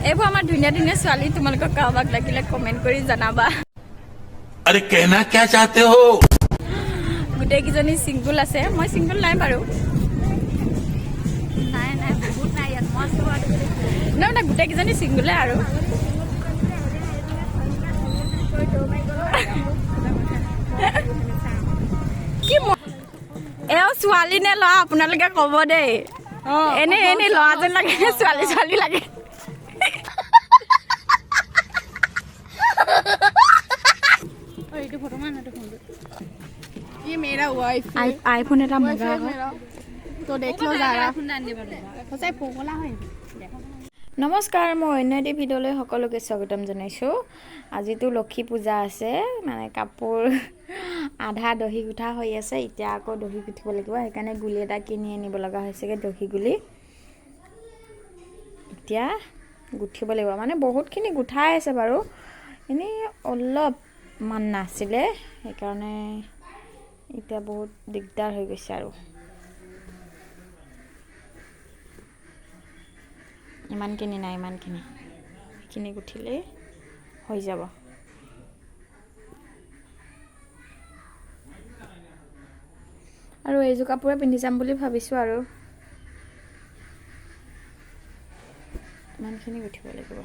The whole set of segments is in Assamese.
এইবোৰ আমাৰ ধুনীয়া ধুনীয়া ছোৱালী তোমালোকক কাৰোবাক লাগিলে কমেণ্ট কৰি জনাবা अरे कहना क्या चाहते हो গোটেই কিজনী সিঙ্গল আছে মই সিঙ্গল নাই বাৰু নাই নাই বহুত নাই ইয়াত মস্ত নাই না গোটেই কিজনী সিঙ্গলে আৰু কি এও ছোৱালী নে ল'ৰা আপোনালোকে ক'ব দেই এনে এনে ল'ৰা যেন লাগে ছোৱালী ছোৱালী লাগে এইটো ফটো মান এইটো ফোনটো ये मेरा वाइफ আইফোন এটা মগা तो देख लो जरा ফোন আনি দিবলৈ সঁচাই পগলা হয় নমস্কাৰ মই অন্য এটি ভিডিঅ'লৈ সকলোকে স্বাগতম জনাইছোঁ আজিতো লক্ষী পূজা আছে মানে কাপোৰ আধা দহি গুঠা হৈ আছে এতিয়া আকৌ দহি গুঠিব লাগিব সেইকাৰণে গুলি এটা কিনি আনিব লগা হৈছেগে দহি গুলি এতিয়া গুঠিব লাগিব মানে বহুতখিনি গুঠাই আছে বাৰু এনেই অলপ মান নাছিলে সেইকাৰণে এতিয়া বহুত দিগদাৰ হৈ গৈছে আৰু ইমানখিনি নাই ইমানখিনি এইখিনি গুঠিলেই হৈ যাব আৰু এইযোৰ কাপোৰে পিন্ধি যাম বুলি ভাবিছোঁ আৰু ইমানখিনি গুঠিব লাগিব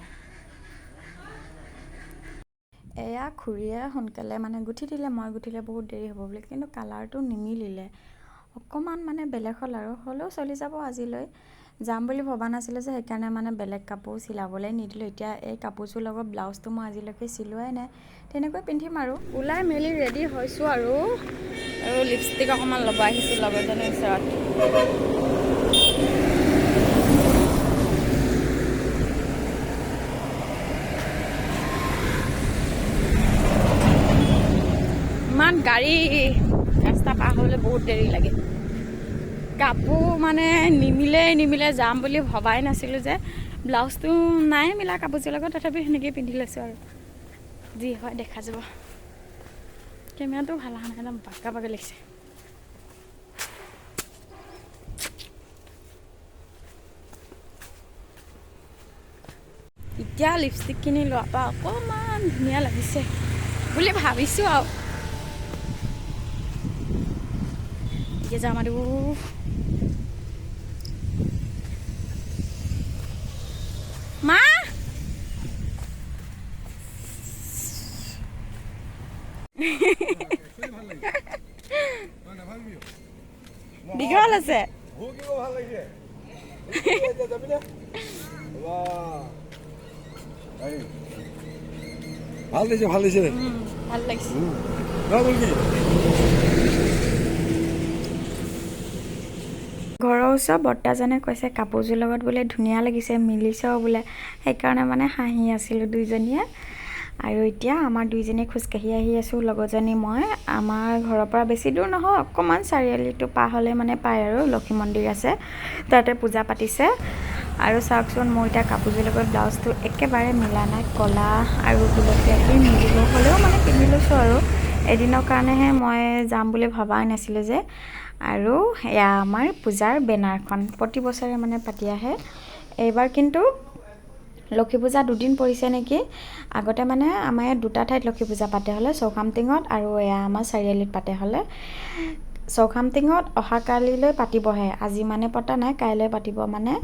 এয়া খুৰীয়ে সোনকালে মানে গুঠি দিলে মই গুঠিলে বহুত দেৰি হ'ব বুলি কিন্তু কালাৰটো নিমিলিলে অকণমান মানে বেলেগ হ'ল আৰু হ'লেও চলি যাব আজিলৈ যাম বুলি ভবা নাছিলোঁ যে সেইকাৰণে মানে বেলেগ কাপোৰ চিলাবলৈ নিদিলোঁ এতিয়া এই কাপোৰযোৰ লগত ব্লাউজটো মই আজিলৈকে চিলোৱাই নাই তেনেকৈ পিন্ধিম আৰু ওলাই মেলি ৰেডি হৈছোঁ আৰু লিপষ্টিক অকণমান ল'ব আহিছোঁ লগৰজনীৰ ওচৰত ইমান গাড়ী ৰাস্তা পাৰ হ'বলৈ বহুত দেৰি লাগে কাপোৰ মানে নিমিলে যাম বুলি ভবাই নাছিলোঁ যে ব্লাউজটো নাই মিলা কাপোৰযোৰ লগত তথাপি সেনেকৈয়ে পিন্ধি লৈছোঁ আৰু যি হয় দেখা যাব কেমেৰাটো ভাল অহা নাই একদম বাগা বাগা লাগিছে এতিয়া লিপষ্টিকখিনি লোৱাৰ পৰা অকণমান ধুনীয়া লাগিছে বুলি ভাবিছোঁ আৰু এতিয়া যাম আৰু মা দীঘল আছে ভাল লাগিছে ভাল লাগিছে ভাল লাগিছে ঘৰৰ ওচৰ বৰ্তাজনে কৈছে কাপোৰযোৰ লগত বোলে ধুনীয়া লাগিছে মিলিছেও বোলে সেইকাৰণে মানে হাঁহি আছিলোঁ দুইজনীয়ে আৰু এতিয়া আমাৰ দুইজনী খোজকাঢ়ি আহি আছোঁ লগৰজনী মই আমাৰ ঘৰৰ পৰা বেছি দূৰ নহয় অকণমান চাৰিআলিটো পাৰ হ'লে মানে পায় আৰু লক্ষী মন্দিৰ আছে তাতে পূজা পাতিছে আৰু চাওকচোন মই এতিয়া কাপোৰযোৰ লগত ব্লাউজটো একেবাৰে মিলা নাই ক'লা আৰু গুলপীয়া মিলিব হ'লেও মানে পিন্ধি লৈছোঁ আৰু এদিনৰ কাৰণেহে মই যাম বুলি ভবাই নাছিলোঁ যে আৰু এয়া আমাৰ পূজাৰ বেনাৰখন প্ৰতি বছৰে মানে পাতি আহে এইবাৰ কিন্তু লক্ষী পূজা দুদিন পৰিছে নেকি আগতে মানে আমাৰ ইয়াত দুটা ঠাইত লক্ষী পূজা পাতে হ'লে চৌখামটিঙত আৰু এয়া আমাৰ চাৰিআলিত পাতে হ'লে চৌখামটিঙত অহাকালিলৈ পাতিবহে আজি মানে পতা নাই কাইলৈ পাতিব মানে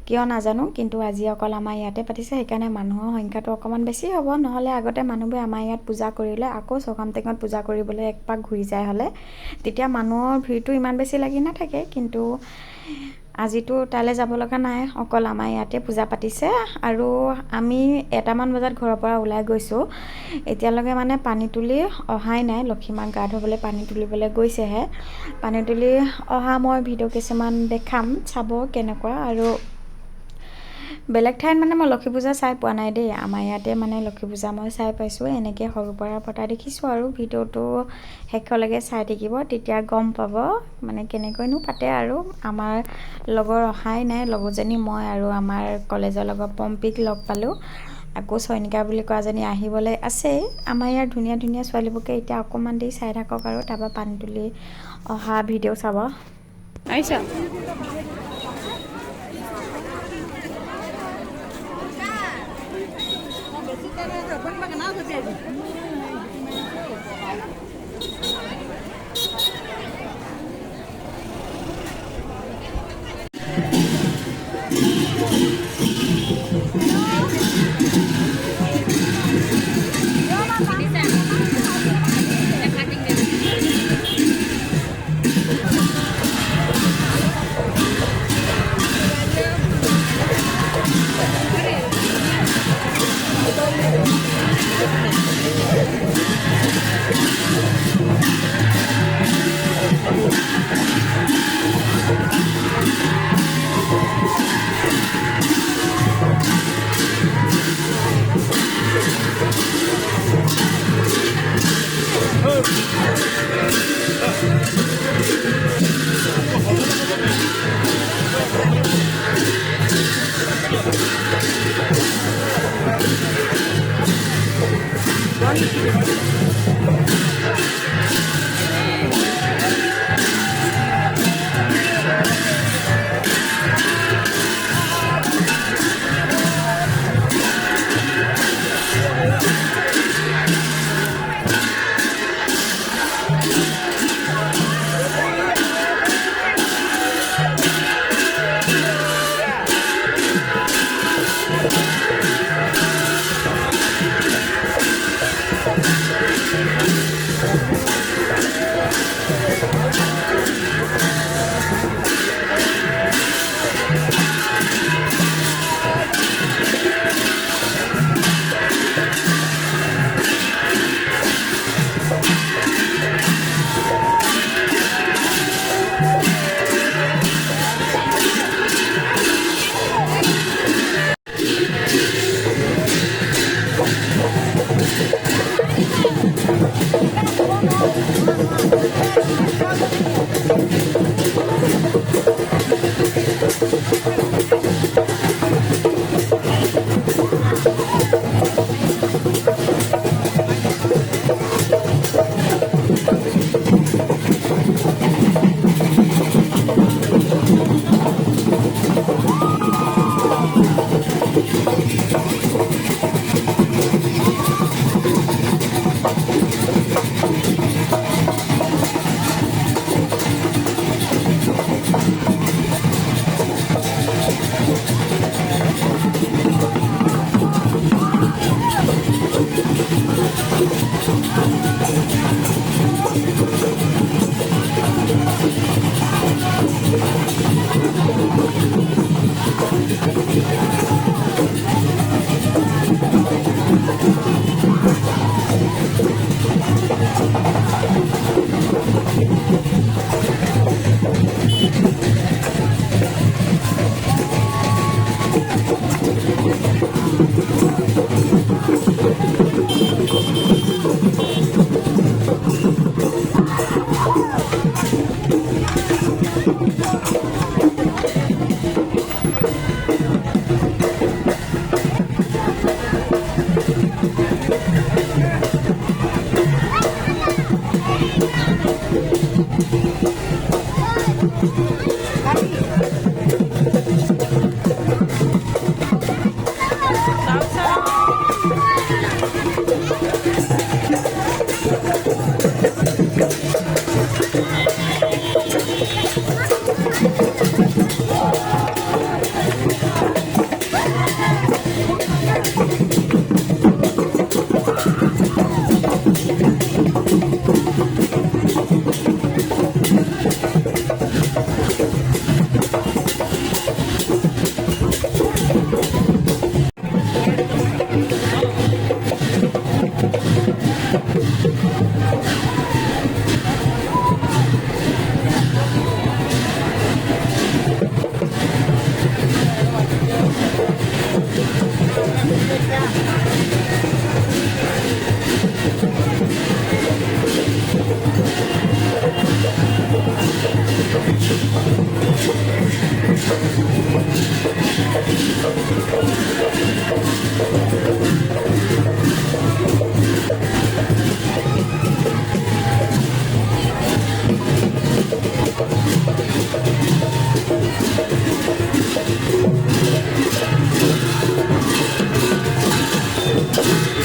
কিয় নাজানো কিন্তু আজি অকল আমাৰ ইয়াতে পাতিছে সেইকাৰণে মানুহৰ সংখ্যাটো অকণমান বেছি হ'ব নহ'লে আগতে মানুহবোৰে আমাৰ ইয়াত পূজা কৰিলে আকৌ চৌখামটিঙত পূজা কৰিবলৈ একপাক ঘূৰি যায় হ'লে তেতিয়া মানুহৰ ভিৰটো ইমান বেছি লাগি নাথাকে কিন্তু আজিতো তালৈ যাব লগা নাই অকল আমাৰ ইয়াতে পূজা পাতিছে আৰু আমি 1টামান বজাত ঘৰৰ পৰা ওলাই গৈছোঁ এতিয়ালৈকে মানে পানী তুলি অহাই নাই লক্ষীমাক গা ধুবলৈ পানী তুলিবলৈ গৈছেহে পানী তুলি অহা মই ভিডিঅ' কিছুমান দেখাম চাব কেনেকুৱা আৰু বেলেগ ঠাইত মানে মই লক্ষী পূজা চাই পোৱা নাই দেই আমাৰ ইয়াতে মানে লক্ষী পূজা মই চাই পাইছোঁ এনেকৈ সৰুৰ পৰা পতা দেখিছোঁ আৰু ভিডিঅ'টো শেষলৈকে চাই থাকিব তেতিয়া গম পাব মানে কেনেকৈনো পাতে আৰু আমাৰ লগৰ অহাই নাই লগৰজনী মই আৰু আমাৰ কলেজৰ লগৰ পম্পীক লগ পালোঁ আকৌ চয়নিকা বুলি কোৱাজনী আহিবলৈ আছেই আমাৰ ইয়াৰ ধুনীয়া ধুনীয়া ছোৱালীবোৰকে এতিয়া অকণমান দেৰি চাই থাকক আৰু তাৰপৰা পানী তুলি অহা ভিডিঅ' চাব আহিছা Thank you.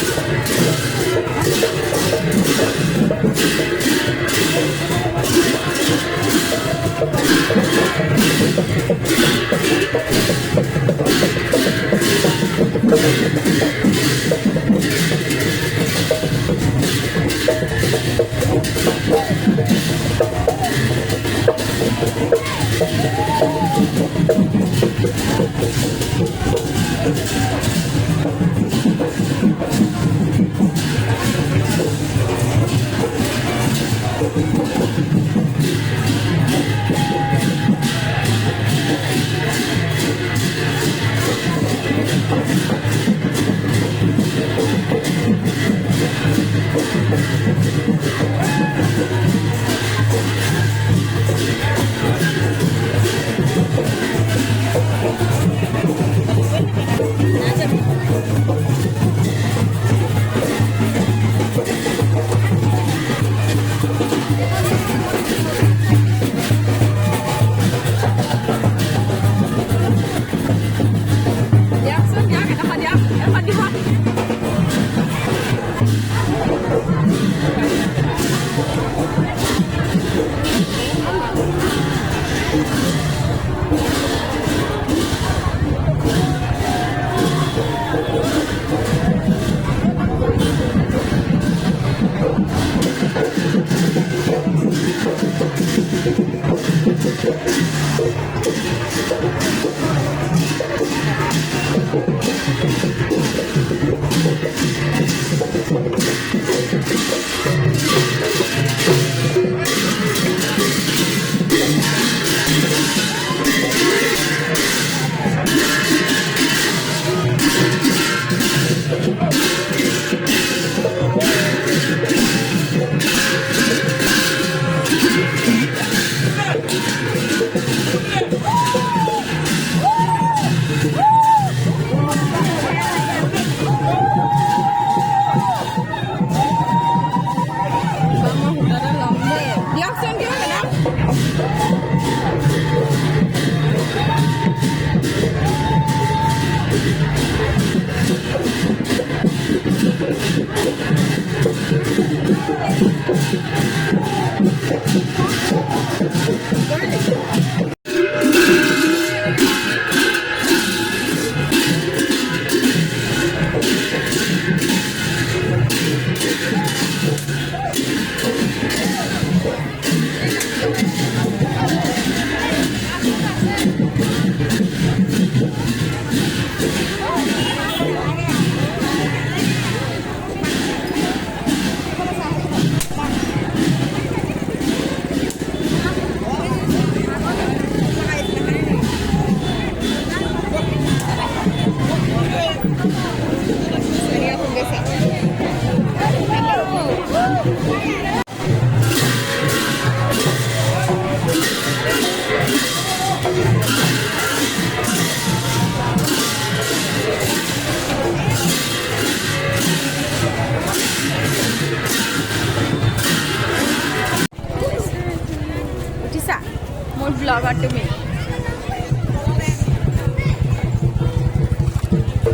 মোৰ ব্লগাৰ তুমি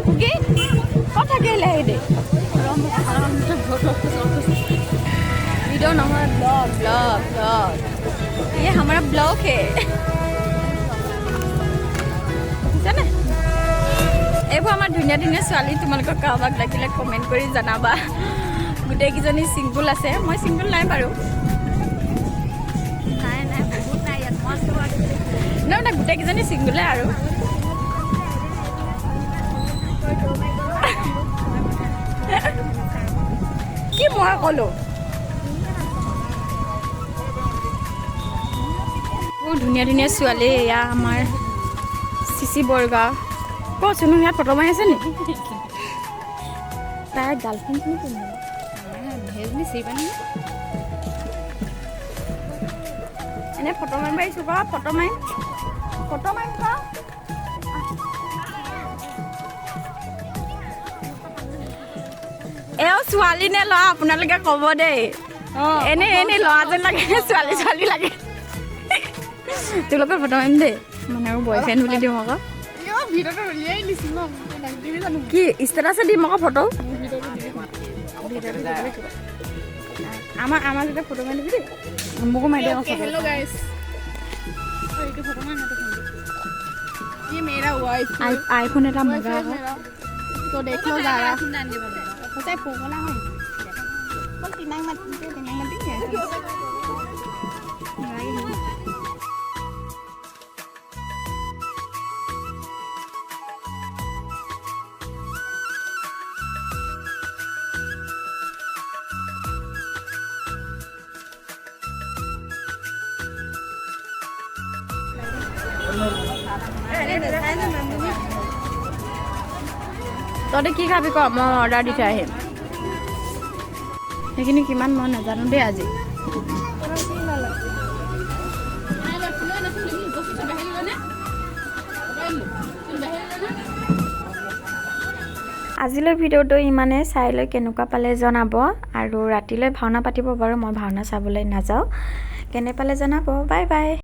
ओके कता गइला हे दे वीडियो न हमारा ब्लॉग ब्लॉग ब्लॉग ये हमारा ब्लॉग है जाने एबो আমাৰ ধুনীয়া ধুনীয়া ছোৱালী তোমালোকক কাবাক লাগিলে কমেন্ট কৰি জনাবা গুটেই কিজনী সিঙ্গল আছে মই সিঙ্গল নাই বাৰু না না গুটেই কিজনী সিঙ্গলে আৰু কি মই কলো বহুত ধুনীয়া ধুনীয়া ছোৱালী এয়া আমাৰ চিচি বৰগা কচোন ইয়াত ফটো মাৰি আছে নেকি তাই গাৰ্লফ্ৰেণ্ড নি কোন ভেজ নি চিবানি এনে ফটো মাৰিছো কা ফটো মাৰি কা এও ছোৱালী নে ল'ৰা আপোনালোকে ক'ব দেই এনে এনে ল'ৰা যেন লাগে ছোৱালী ছোৱালী লাগে তোলোকৰ ফটো মাৰিম দেই মানে আৰু বয়ফ্ৰেণ্ড বুলি দিম আকৌ কি ষ্টেটাছে দিম আকৌ ফটো আমাৰ যেতিয়া ফটো মাৰি দিবি দেই মোকো মাৰি দে हेलो गाइस ये फोटो में ये मेरा वाइफ आईफोन এটা মগা আকৌ तो देख लो जरा होता है पोगला है कौन तिनांग मत তহঁতে কি খাবি ক মই অৰ্ডাৰ দি থৈ আহিম সেইখিনি কিমান মই নাজানো দেই আজি আজিলৈ ভিডিঅ'টো ইমানে চাই লৈ কেনেকুৱা পালে জনাব আৰু ৰাতিলৈ ভাওনা পাতিব বাৰু মই ভাওনা চাবলৈ নাযাওঁ কেনে পালে জনাব বাই বাই